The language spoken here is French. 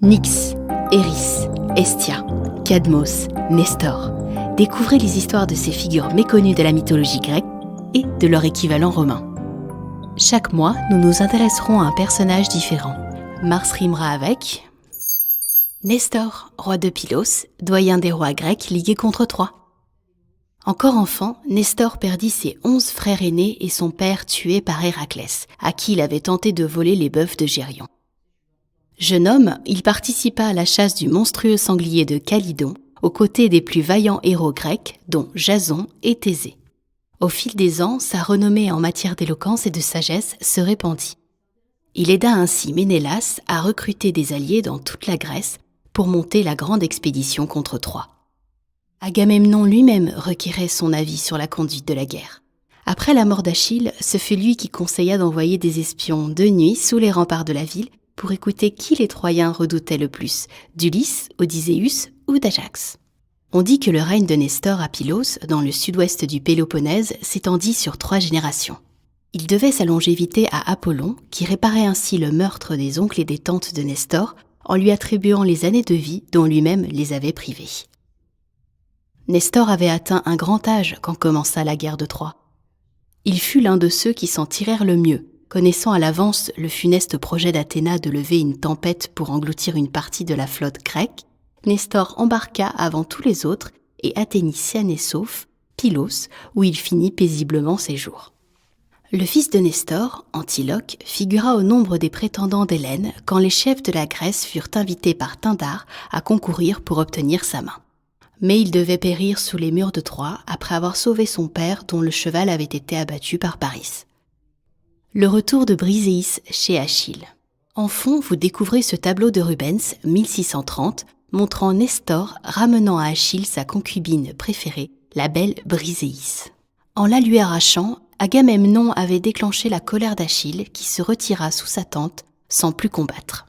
Nyx, Eris, Hestia, Cadmos, Nestor. Découvrez les histoires de ces figures méconnues de la mythologie grecque et de leur équivalent romain. Chaque mois, nous nous intéresserons à un personnage différent. Mars rimera avec Nestor, roi de Pylos, doyen des rois grecs ligués contre Troie. Encore enfant, Nestor perdit ses 11 frères aînés et son père tué par Héraclès, à qui il avait tenté de voler les bœufs de Gérion. Jeune homme, il participa à la chasse du monstrueux sanglier de Calydon, aux côtés des plus vaillants héros grecs, dont Jason et Thésée. Au fil des ans, sa renommée en matière d'éloquence et de sagesse se répandit. Il aida ainsi Ménélas à recruter des alliés dans toute la Grèce pour monter la grande expédition contre Troie. Agamemnon lui-même requérait son avis sur la conduite de la guerre. Après la mort d'Achille, ce fut lui qui conseilla d'envoyer des espions de nuit sous les remparts de la ville pour écouter qui les Troyens redoutaient le plus, d'Ulysse, Odysseus ou d'Ajax. On dit que le règne de Nestor à Pylos, dans le sud-ouest du Péloponnèse, s'étendit sur 3 générations. Il devait sa longévité à Apollon, qui réparait ainsi le meurtre des oncles et des tantes de Nestor, en lui attribuant les années de vie dont lui-même les avait privés. Nestor avait atteint un grand âge quand commença la guerre de Troie. Il fut l'un de ceux qui s'en tirèrent le mieux, connaissant à l'avance le funeste projet d'Athéna de lever une tempête pour engloutir une partie de la flotte grecque. Nestor embarqua avant tous les autres et atteignit sain et sauf Pylos, où il finit paisiblement ses jours. Le fils de Nestor, Antiloque, figura au nombre des prétendants d'Hélène quand les chefs de la Grèce furent invités par Pindare à concourir pour obtenir sa main. Mais il devait périr sous les murs de Troie après avoir sauvé son père dont le cheval avait été abattu par Paris. Le retour de Briséis chez Achille. En fond, vous découvrez ce tableau de Rubens, 1630, montrant Nestor ramenant à Achille sa concubine préférée, la belle Briséis. En la lui arrachant, Agamemnon avait déclenché la colère d'Achille qui se retira sous sa tente sans plus combattre.